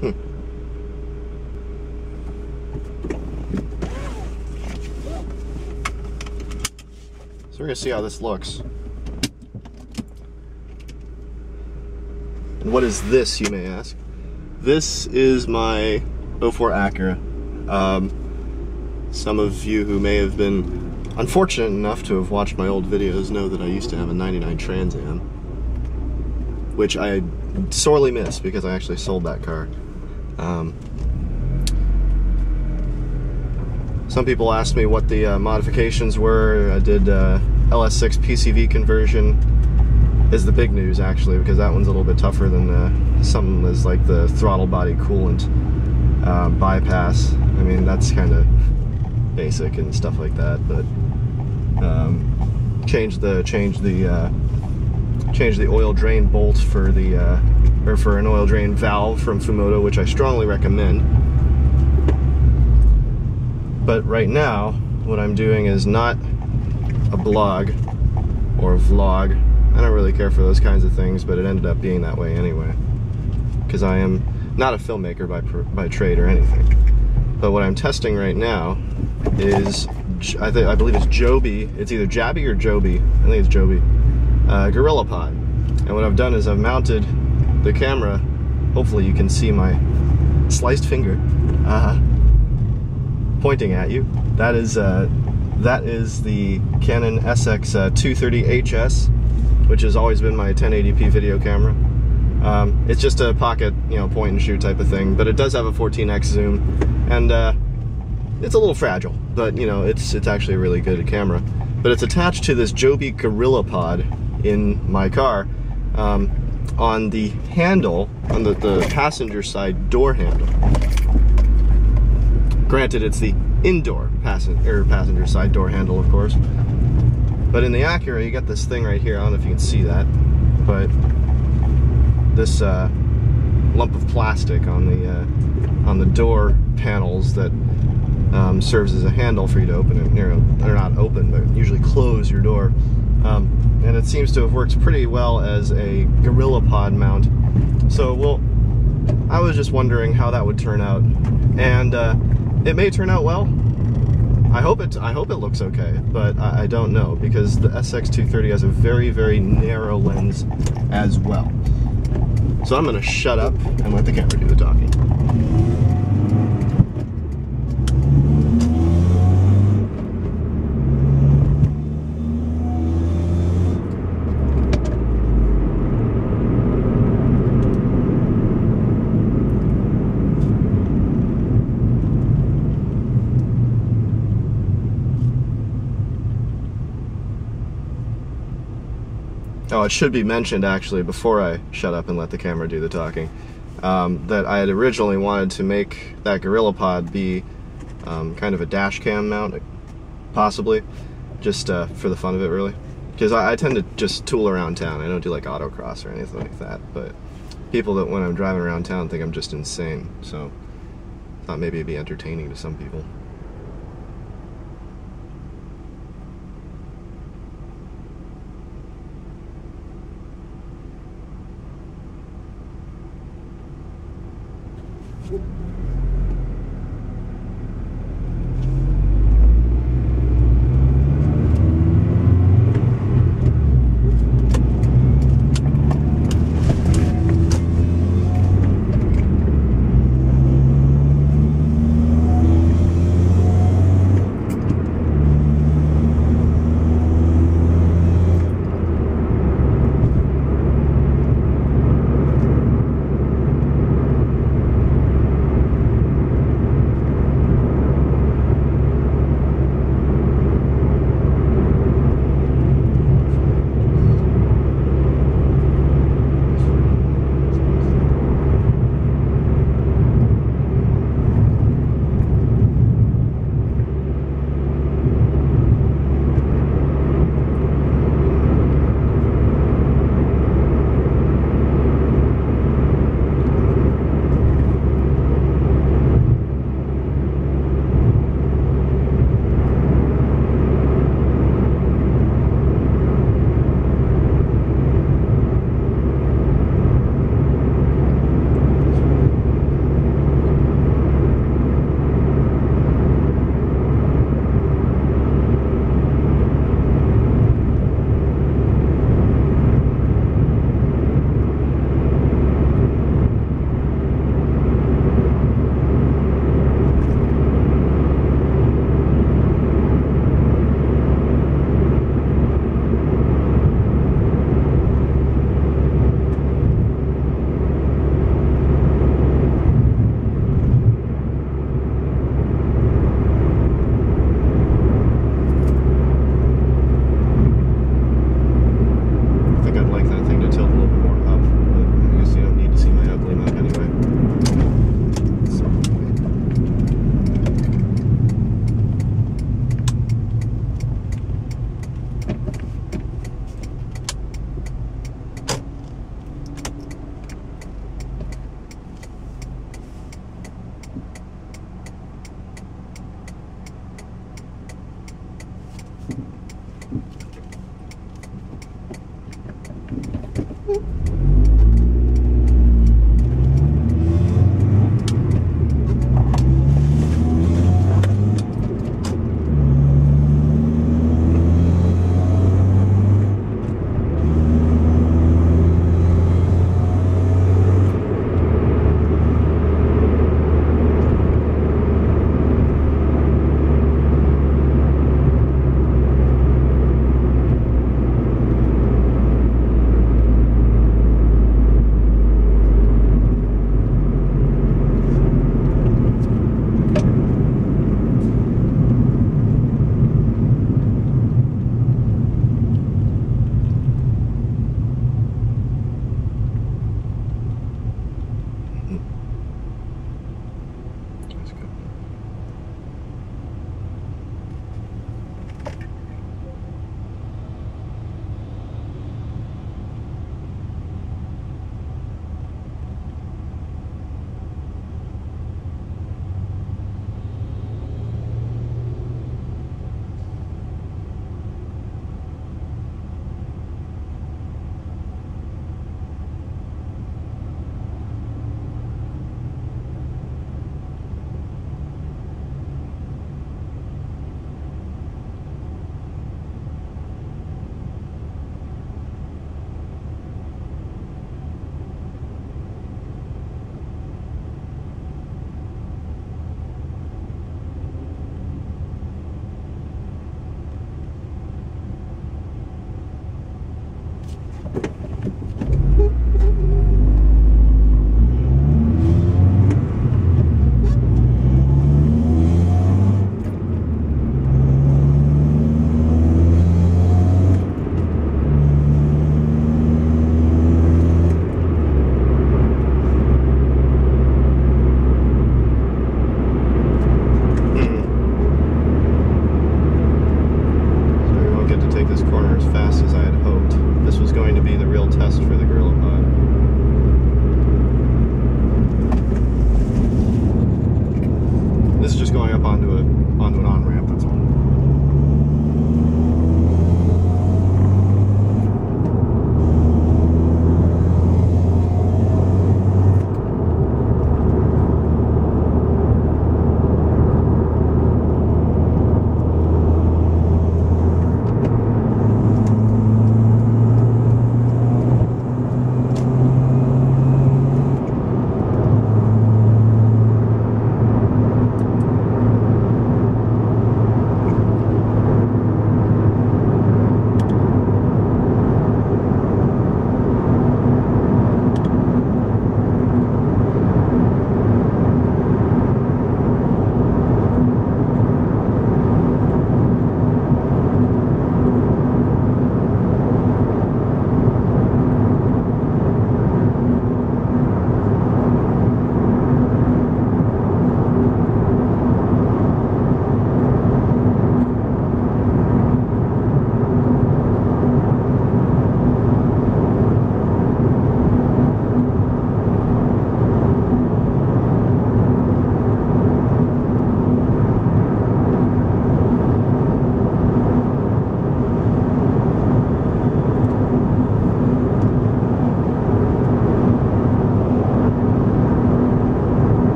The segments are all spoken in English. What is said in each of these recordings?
So we're gonna see how this looks. And what is this, you may ask? This is my 04 Acura. Some of you who may have been unfortunate enough to have watched my old videos know that I used to have a 99 Trans Am, which I sorely miss because I actually sold that car. Some people asked me what the modifications were. I did LS6 PCV conversion is the big news, actually, because that one's a little bit tougher than something as like the throttle body coolant bypass. I mean, that's kind of basic and stuff like that, but change the oil drain bolt for the or for an oil drain valve from Fumoto, which I strongly recommend. But right now, what I'm doing is not a blog or a vlog. I don't really care for those kinds of things, but it ended up being that way anyway, because I am not a filmmaker by trade or anything. But what I'm testing right now is, I believe it's Joby. It's either Jabby or Joby. I think it's Joby GorillaPod. And what I've done is I've mounted the camera. Hopefully you can see my sliced finger pointing at you. That is the Canon SX230HS, which has always been my 1080p video camera. It's just a pocket, point and shoot type of thing, but it does have a 14x zoom, and it's a little fragile, but it's actually a really good camera. But it's attached to this Joby GorillaPod in my car, on the handle, on the passenger side door handle. Granted, it's the indoor passenger side door handle, of course. But in the Acura, you got this thing right here. I don't know if you can see that, but this lump of plastic on the door panels that serves as a handle for you to open it. They're not open, but usually close your door. And it seems to have worked pretty well as a GorillaPod mount. So, I was just wondering how that would turn out, and it may turn out well. I hope it looks okay, but I don't know, because the SX230 has a very, very narrow lens as well. So I'm gonna shut up and let the camera do the talking. Oh, it should be mentioned, actually, before I shut up and let the camera do the talking, that I had originally wanted to make that GorillaPod be kind of a dash cam mount, possibly, just for the fun of it, really. Because I tend to just tool around town. I don't do like autocross or anything like that, but people that, when I'm driving around town, think I'm just insane, so I thought maybe it'd be entertaining to some people.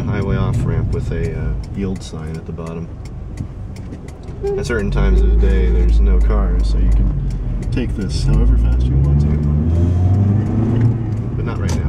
highway off-ramp with a yield sign at the bottom. At certain times of the day, there's no cars, so you can take this however fast you want to. But not right now.